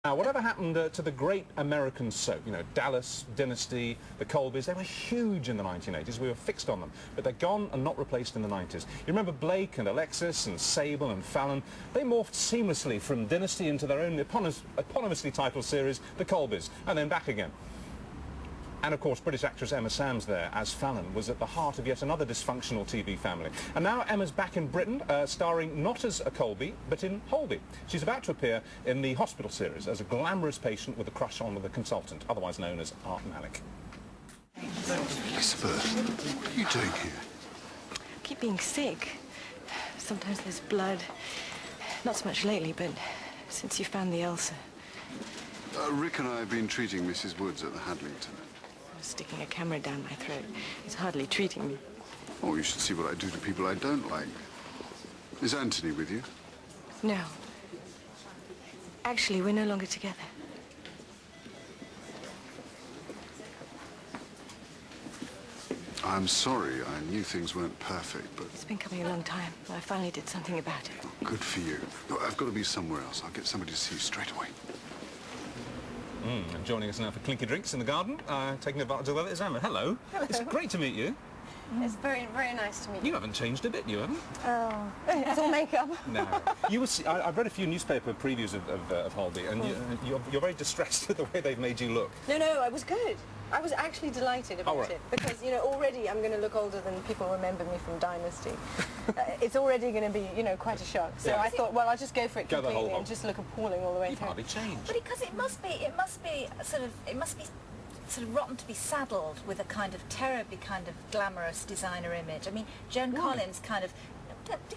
Now, whatever happened to the great American soap? You know, Dallas, Dynasty, the Colbys, they were huge in the 1980s. We were fixed on them. But they're gone and not replaced in the 90s. You remember Blake and Alexis and Sable and Fallon? They morphed seamlessly from Dynasty into their own eponymously titled series, the Colbys, and then back again. And of course, British actress Emma Samms there, as Fallon, was at the heart of yet another dysfunctional TV family. And now Emma's back in Britain, starring not as a Colby, but in Holby. She's about to appear in the Hospital series as a glamorous patient with a crush on the consultant, otherwise known as Art Malik. Elizabeth, what are you doing here? I keep being sick. Sometimes there's blood. Not so much lately, but since you found the ulcer. Rick and I have been treating Mrs. Woods at the Hadlington. Sticking a camera down my throat. It's hardly treating me. Oh, you should see what I do to people I don't like. Is Anthony with you? No. Actually, we're no longer together. I'm sorry. I knew things weren't perfect, but... It's been coming a long time. I finally did something about it. Oh, good for you. Look, I've got to be somewhere else. I'll get somebody to see you straight away. And joining us now for clinky drinks in the garden, taking advantage of the weather is Emma. Hello. Hello. It's great to meet you. It's very, very nice to meet you. You haven't changed a bit, you haven't? Oh, it's all makeup. No. You will see, I've read a few newspaper previews of Holby, and you're very distressed at the way they've made you look. No, I was good. I was actually delighted about it because, you know, already I'm going to look older than people remember me from Dynasty. It's already going to be, you know, quite a shock. So I thought, well, I'll just go for it completely and just look appalling all the way You've through. hardly changed. But because it must be sort of rotten to be saddled with a kind of terribly kind of glamorous designer image. I mean, Joan Collins kind of...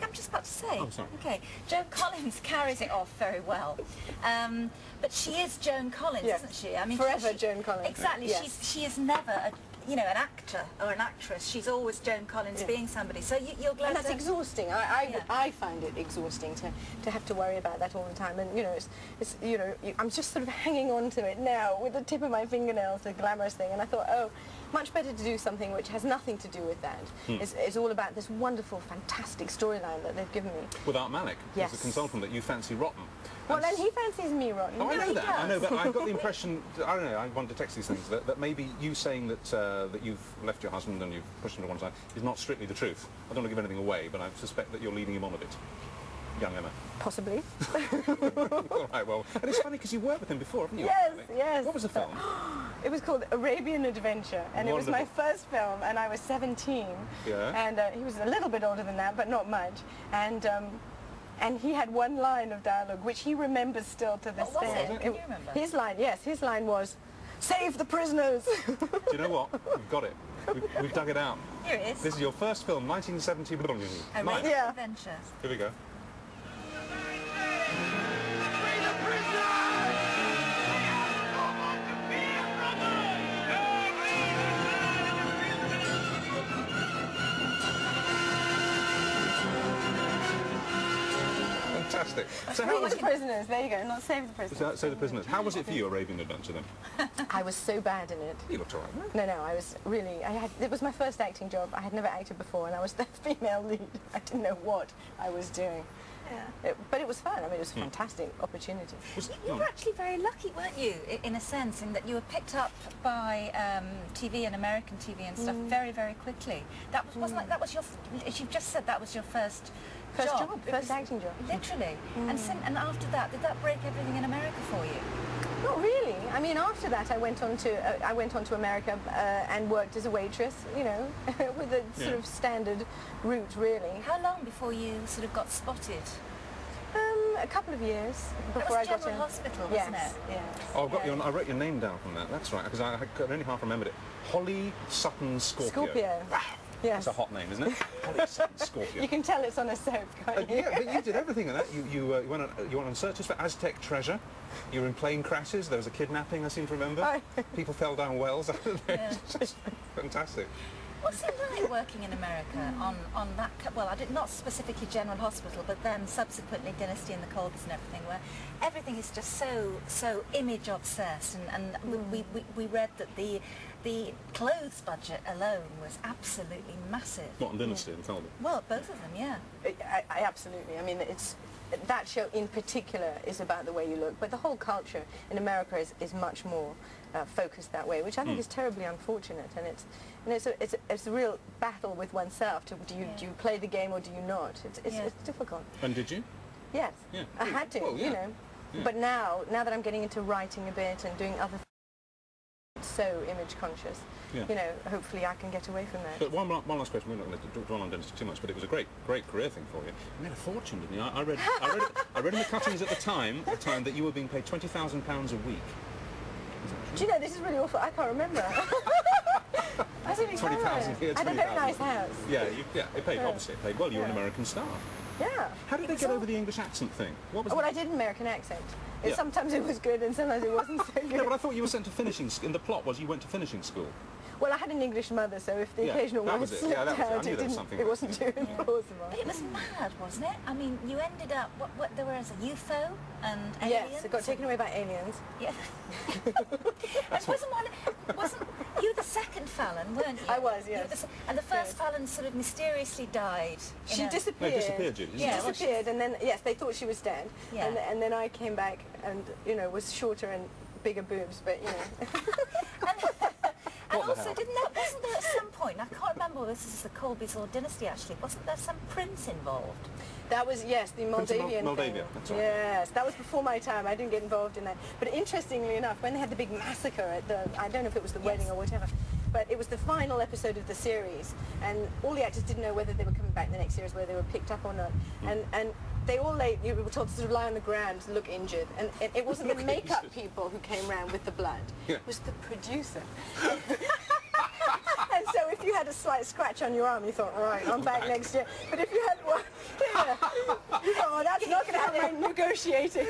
I'm just about to say. Oh, sorry. Okay, Joan Collins carries it off very well, but she is Joan Collins, isn't she? I mean, forever Joan Collins. Exactly. Yes. She is never an actor or an actress. She's always Joan Collins being somebody. So you're glad. And that's exhausting. I find it exhausting to have to worry about that all the time. And you know, it's you know, I'm just sort of hanging on to it now with the tip of my fingernails, the glamorous thing. And I thought, oh, much better to do something which has nothing to do with that. It's all about this wonderful, fantastic storyline that they've given me. With Art Malik, yes, as a consultant that you fancy rotten. Well, then he fancies me rotten. Oh, I know that. Does. I know, but I've got the impression, I don't know, I want to text these things, that maybe you saying that that you've left your husband and you've pushed him to one side is not strictly the truth. I don't want to give anything away, but I suspect that you're leading him on a bit. Young Emma. Possibly. All right, well, and it's funny because you worked with him before, haven't you? Yes. What was the film? It was called Arabian Adventure, and it was my first film, and I was 17. Yeah. And he was a little bit older than that, but not much. And he had one line of dialogue, which he remembers still to this day. What was it? Can you remember? His line, yes, his line was, "Save the prisoners." Do you know what? We've got it. We've dug it out. Here it is. This is your first film, 1970. Arabian Adventure. Here we go. Fantastic. So how was the prisoners, there you go, not save the prisoners. Save the prisoners. How was it for you, Arabian Adventure, then? I was so bad in it. You looked all right. No, I was really, it was my first acting job. I had never acted before, and I was the female lead. I didn't know what I was doing. Yeah. But it was fun. I mean, it was a fantastic opportunity. You were actually very lucky, weren't you, in a sense, in that you were picked up by TV and American TV and stuff very, very quickly. That wasn't like that was your. As you've just said, that was your first job, first acting job. Literally. And after that, did that break everything in America for you? Not really. I mean, after that, I went on to America and worked as a waitress. You know, with a sort of standard route, really. How long before you sort of got spotted? A couple of years That before was I got General in. Hospital, wasn't it? Yes. Oh, I wrote your name down from that. That's right, because I only half remembered it. Holly Sutton Scorpio. Scorpio. Wow. Yes. That's a hot name, isn't it? Holly Sutton Scorpio. You can tell it's on a soap, can't you? Yeah, but you did everything in that. You went on searches for Aztec treasure. You were in plane crashes. There was a kidnapping, I seem to remember. People fell down wells. It's just fantastic. What's it like working in America on that, well, not specifically General Hospital, but then subsequently Dynasty and the Colbys and everything, where everything is just so image obsessed, and we read that the clothes budget alone was absolutely massive. What, on Dynasty and Colby? Well, both of them, yeah. I absolutely. I mean, that show in particular is about the way you look, but the whole culture in America is much more focused that way, which I think is terribly unfortunate. And it's a real battle with oneself. Do you play the game or do you not? It's difficult. And did you? Yes, Yeah. I had to, Well, yeah. you know. Yeah. But now that I'm getting into writing a bit and doing other things, so image conscious, Yeah. you know, hopefully I can get away from that. But one last question. We're not going to dwell on dentistry too much, but it was a great career thing for you. You made a fortune, didn't you? I read in the cuttings at the time that you were being paid £20,000 a week. Do you know, this is really awful. I can't remember. I think 20,000 here, I had a very 20,000. nice house. Yeah, it paid. Obviously, it paid well. You're an American star. Yeah. How did they get over the English accent thing? What was? Well, I did an American accent. Yeah. Sometimes it was good and sometimes it wasn't so good. No, but I thought you were sent to finishing. In the plot was you went to finishing school. Well, I had an English mother, so if the Yeah, occasional that word was it. slipped Yeah, that was it. I out, knew there was something it there. wasn't too implausible. But it was mad, wasn't it? I mean, you ended up, what there was a UFO and aliens. Yes, it got taken away by aliens. Yeah. And wasn't you the second Fallon, weren't you? I was, You were yes. and the first Fallon sort of mysteriously died. in She a- disappeared. No, disappeared, Judy. She Yeah, well, disappeared, and then, yes, they thought she was dead. Yeah. And then I came back and, you know, was shorter and bigger boobs, but, you know. And What the also, hell? wasn't there at some point, I can't remember whether this is the Colbys or Dynasty actually, wasn't there some prince involved? That was, yes, the Prince of Moldavian Moldavia, thing. that's right. Yes, that was before my time. I didn't get involved in that. But interestingly enough, when they had the big massacre at the, I don't know if it was the wedding or whatever, but it was the final episode of the series, and all the actors didn't know whether they were coming back in the next series, whether they were picked up or not. And they all you were told to sort of lie on the ground to look injured. And it wasn't the makeup people who came round with the blood. Yeah. It was the producer. And so if you had a slight scratch on your arm, you thought, right, I'm back next year. But if you had one here, you thought, oh, that's not going to have my negotiating.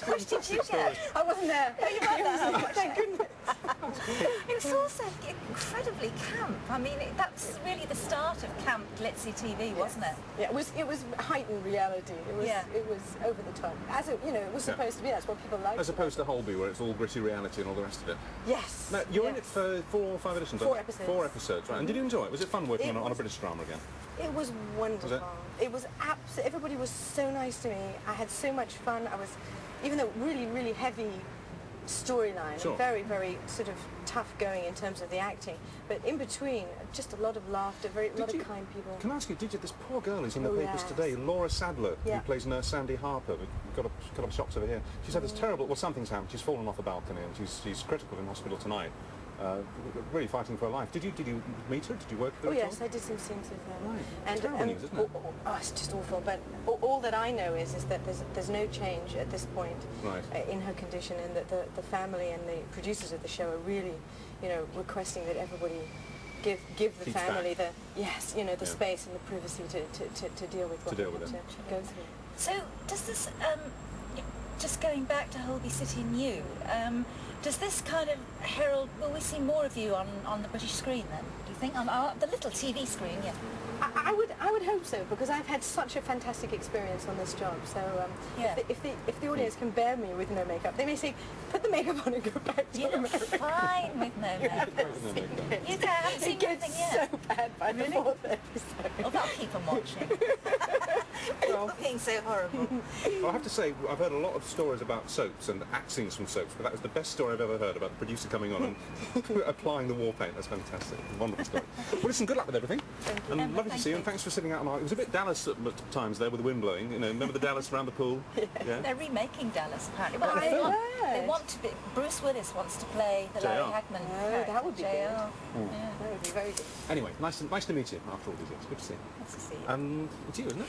Which did you get? I wasn't there. You weren't there. Thank goodness. It was also incredibly camp. I mean, that's really the start of camp glitzy TV, wasn't it? Yeah, it was heightened reality. It was over the top. As it, you know, it was supposed to be. That's what people liked. As opposed to Holby, where it's all gritty reality and all the rest of it. Yes. Now, you're in it for 4 or 5 editions. 4 episodes. 4 episodes, right? And did you enjoy it? Was it fun working on a British drama again? It was wonderful. Was it? It was absolutely. Everybody was so nice to me. I had so much fun. I was, even though really, really heavy storyline, Sure. and very, very sort of tough going in terms of the acting, but in between, just a lot of laughter, a lot of kind people. Can I ask you, did you, this poor girl who's in the Oh, papers yes. today, Laura Sadler, Yeah. who plays Nurse Sandy Harper, we've got a couple of shots over here. She's had this terrible, well, something's happened. She's fallen off a balcony and she's critical in hospital tonight. Really fighting for her life. Did you meet her? Did you work with her? Oh at yes, all? I did some scenes with her. Right. And Terrible news, isn't it? Oh, it's just awful. But all that I know is that there's no change at this point Right. in her condition, and that the family and the producers of the show are really, you know, requesting that everybody give the Keeps family back. the space and the privacy to deal with what deal they with have it. to go through. So does this, just going back to Holby City and you, does this kind of herald, will we see more of you on the British screen then, do you think? On the little TV screen, yeah. I would hope so, because I've had such a fantastic experience on this job. So Yeah. if the audience can bear me with no makeup, they may say, put the makeup on and go back to You look America. fine with no makeup. You haven't seen It gets anything yet. so bad by the 4th episode. Oh, that'll keep them watching. Not being so horrible. Well, I have to say, I've heard a lot of stories about soaps and axings from soaps, but that was the best story I've ever heard about the producer coming on and applying the war paint. That's fantastic. Wonderful story. Well, listen, good luck with everything. And lovely to thank see you, you. and thanks for sitting out on our... It was a bit Dallas at times there with the wind blowing. You know, remember the Dallas around the pool? Yeah. They're remaking Dallas, apparently. Well, I they heard. want to be... Bruce Willis wants to play the Larry JR. Hagman Oh, character, that would be JR. good. Yeah, That would be very good. Anyway, nice to meet you after all these years. Good to see you. nice to see you. And it's you, isn't it?